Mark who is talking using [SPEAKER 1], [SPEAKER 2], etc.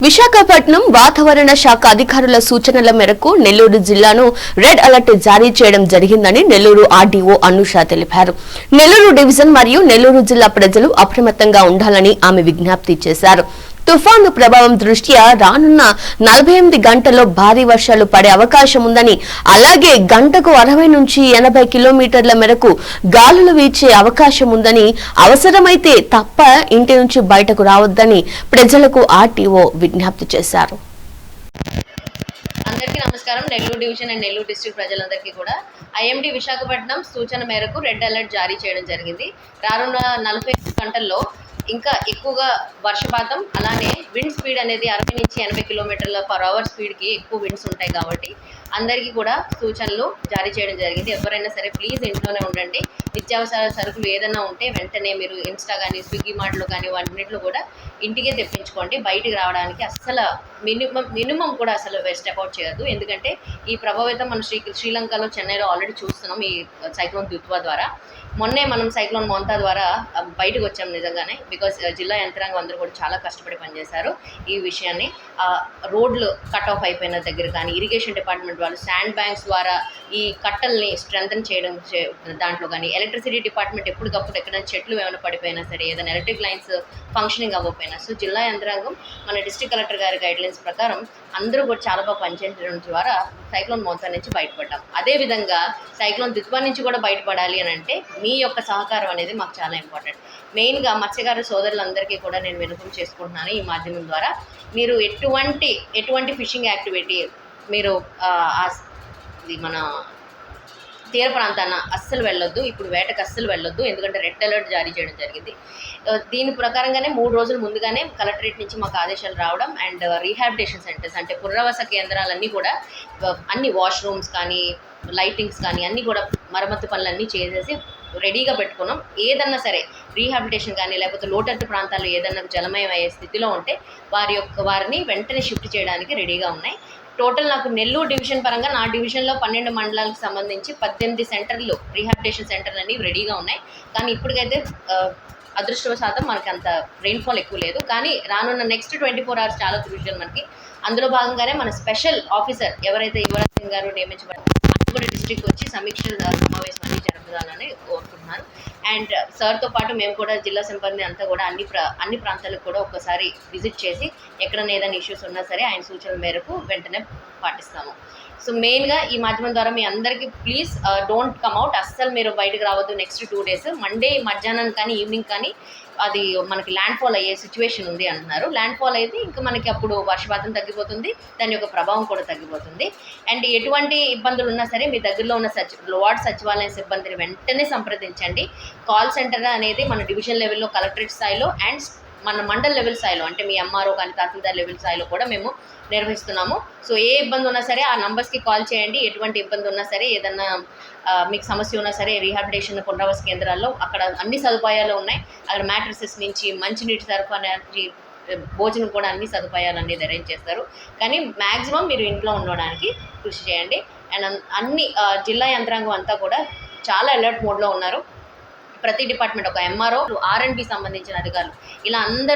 [SPEAKER 1] విశాఖపట్నం వాతావరణ శాఖ అధికారుల సూచనల మేరకు నెల్లూరు జిల్లాను రెడ్ అలర్ట్ జారీ చేయడం జరిగిందని నెల్లూరు ఆర్డీఓ అనూష తెలిపారు. నెల్లూరు డివిజన్ మరియు నెల్లూరు జిల్లా ప్రజలు అప్రమత్తంగా ఉండాలని ఆమె విజ్ఞప్తి చేశారు. తుఫాను ప్రభావం దృష్ట్యా రానున్న 48 గంటల్లో భారీ వర్షాలు పడే అవకాశం ఉందని, అలాగే గంటకు 60 నుంచి 80 కిలోమీటర్ల మేరకు గాలులు వీచే అవకాశం ఉందని, అవసరమైతే తప్ప ఇంటి నుంచి బయటకు రావద్దని ప్రజలకు ఆర్టీఓ విజ్ఞప్తి చేశారు.
[SPEAKER 2] అందరికీ నమస్కారం. Nellore division and Nellore district ప్రజలందరికీ కూడా ఐఎండీ విశాఖపట్నం సూచన మేరకు రెడ్ అలర్ట్ జారీ చేయడం జరిగింది. రానున్న 48 గంటల్లో ఇంకా ఎక్కువగా వర్షపాతం, అలానే విండ్ స్పీడ్ అనేది 60 నుంచి 80 కిలోమీటర్ల పర్ అవర్ స్పీడ్కి ఎక్కువ విండ్స్ ఉంటాయి కాబట్టి అందరికీ కూడా సూచనలు జారీ చేయడం జరిగింది. ఎవరైనా సరే ప్లీజ్ ఇంట్లోనే ఉండండి. నిత్యావసర సరుకులు ఏదైనా ఉంటే వెంటనే మీరు ఇన్స్టా కానీ స్విగ్గీ మార్ట్లో కానీ వాటిలో కూడా ఇంటికే తెప్పించుకోండి. బయటికి రావడానికి అస్సలు మినిమం కూడా అసలు స్టెప్ అవుట్ చేయొద్దు. ఎందుకంటే ఈ ప్రభావితం మనం శ్రీలంకలో, చెన్నైలో ఆల్రెడీ చూస్తున్నాం ఈ సైక్లోన్ దుత్వా ద్వారా. మొన్నే మనం సైక్లోన్ మోంతా ద్వారా బయటకు వచ్చాం నిజంగానే. బికాస్ జిల్లా యంత్రాంగం అందరూ కూడా చాలా కష్టపడి పనిచేశారు ఈ విషయాన్ని. రోడ్లు కట్ ఆఫ్ అయిపోయిన దగ్గర కానీ ఇరిగేషన్ డిపార్ట్మెంట్ వాళ్ళు శాండ్ బ్యాంక్స్ ద్వారా ఈ కట్టల్ని స్ట్రెంథన్ చేయడం దాంట్లో కానీ, ఎలక్ట్రిసిటీ డిపార్ట్మెంట్ ఎప్పటికప్పుడు ఎక్కడైనా చెట్లు ఏమైనా పడిపోయినా సరే, ఏదైనా ఎలక్ట్రిక్ లైన్స్ ఫంక్షనింగ్ అవ్వకపోయినా, సో జిల్లా యంత్రాంగం మన డిస్ట్రిక్ట్ కలెక్టర్ గారి గైడ్లైన్స్ ప్రకారం అందరూ కూడా చాలా బాగా పనిచేయడం ద్వారా సైక్లోన్ మోంతా నుంచి బయటపడ్డాం. అదేవిధంగా సైక్లోన్ దిత్వా నుంచి కూడా బయటపడాలి అని అంటే మీ యొక్క సహకారం అనేది మాకు చాలా ఇంపార్టెంట్. మెయిన్గా మత్స్యకార సోదరులందరికీ కూడా నేను విన్నపం చేసుకుంటున్నాను ఈ మాధ్యమం ద్వారా. మీరు ఎటువంటి ఫిషింగ్ యాక్టివిటీ మీరు మన తీర ప్రాంతాన అస్సలు వెళ్ళొద్దు. ఇప్పుడు వేటకు అస్సలు వెళ్ళొద్దు, ఎందుకంటే రెడ్ అలర్ట్ జారీ చేయడం జరిగింది. దీని ప్రకారంగానే 3 రోజుల ముందుగానే కలెక్టరేట్ నుంచి మాకు ఆదేశాలు రావడం, అండ్ రీహాబిలిటేషన్ సెంటర్స్ అంటే పునరావాస కేంద్రాలన్నీ కూడా అన్ని వాష్రూమ్స్ కానీ, లైటింగ్స్ కానీ అన్నీ కూడా మరమ్మతు పనులన్నీ చేసేసి రెడీగా పెట్టుకున్నాం. ఏదన్నా సరే రీహాబిలిటేషన్ కానీ లేకపోతే లోతట్టు ప్రాంతాల్లో ఏదన్నా జలమయం అయ్యే స్థితిలో ఉంటే వారిని వెంటనే షిఫ్ట్ చేయడానికి రెడీగా ఉన్నాయి. టోటల్ నాకు నెల్లూరు డివిజన్ పరంగా నా డివిజన్లో 12 మండలాలకు సంబంధించి 18 సెంటర్లు రీహాబిలిటేషన్ సెంటర్లు అన్నీ రెడీగా ఉన్నాయి. కానీ ఇప్పటికైతే అదృష్టవశాతం మనకి అంత రెయిన్ఫాల్ ఎక్కువ లేదు. కానీ రానున్న నెక్స్ట్ 24 hours చాలా క్రూషియల్ మనకి. అందులో భాగంగానే మన స్పెషల్ ఆఫీసర్ ఎవరైతే యువరాజ్ సింగ్ గారు నియమించబడ్డారు కూడా డిస్ట్రిక్ట్ వచ్చి సమీక్ష సమావేశం అన్ని జరుపుదాలని కోరుకుంటున్నాను. అండ్ సార్తో పాటు మేము కూడా జిల్లా సిబ్బంది అంతా కూడా అన్ని ప్రాంతాలకు కూడా ఒక్కసారి విజిట్ చేసి ఎక్కడైనా ఏదైనా ఇష్యూస్ ఉన్నా సరే ఆయన సూచనల మేరకు వెంటనే పాటిస్తాము. సో మెయిన్గా ఈ మాధ్యమం ద్వారా మీ అందరికీ ప్లీజ్ డోంట్ కమ్ అవుట్. అస్సలు మీరు బయటకు రావద్దు. నెక్స్ట్ 2 days మండే మధ్యాహ్నం కానీ ఈవినింగ్ కానీ అది మనకి ల్యాండ్ ఫాల్ అయ్యే సిచ్యువేషన్ ఉంది అంటున్నారు. ల్యాండ్ ఫాల్ అయితే ఇంకా మనకి అప్పుడు వర్షపాతం తగ్గిపోతుంది, దాని యొక్క ప్రభావం కూడా తగ్గిపోతుంది. అండ్ ఎటువంటి ఇబ్బందులు ఉన్నా సరే మీ దగ్గరలో ఉన్న వార్డ్ సచివాలయం సిబ్బందిని వెంటనే సంప్రదించండి. కాల్ సెంటర్ అనేది మన డివిజన్ లెవెల్లో, కలెక్టరేట్ స్థాయిలో అండ్ మన మండల్ లెవెల్ స్థాయిలో అంటే మీ ఎంఆర్ఓ కానీ తహసీల్దార్ లెవెల్ స్థాయిలో కూడా మేము నిర్వహిస్తున్నాము. సో ఏ ఇబ్బంది ఉన్నా సరే ఆ నంబర్స్కి కాల్ చేయండి. ఎటువంటి ఇబ్బంది ఉన్నా సరే, ఏదన్నా మీకు సమస్య ఉన్నా సరే రీహాబిలిటేషన్ పునరావాస కేంద్రాల్లో అక్కడ అన్ని సదుపాయాలు ఉన్నాయి. అక్కడ మ్యాట్రసెస్ నుంచి మంచినీటి సరఫరా, భోజనం కూడా అన్ని సదుపాయాలు అనేది అరేంజ్ చేస్తారు. కానీ మ్యాక్సిమం మీరు ఇంట్లో ఉండడానికి కృషి చేయండి. అండ్ అన్ని జిల్లా యంత్రాంగం అంతా కూడా చాలా అలర్ట్ మోడ్లో ఉన్నారు. ప్రతి డిపార్ట్మెంట్ ఒక ఎంఆర్ఓ, R&B సంబంధించిన అధికారులు ఇలా అందరూ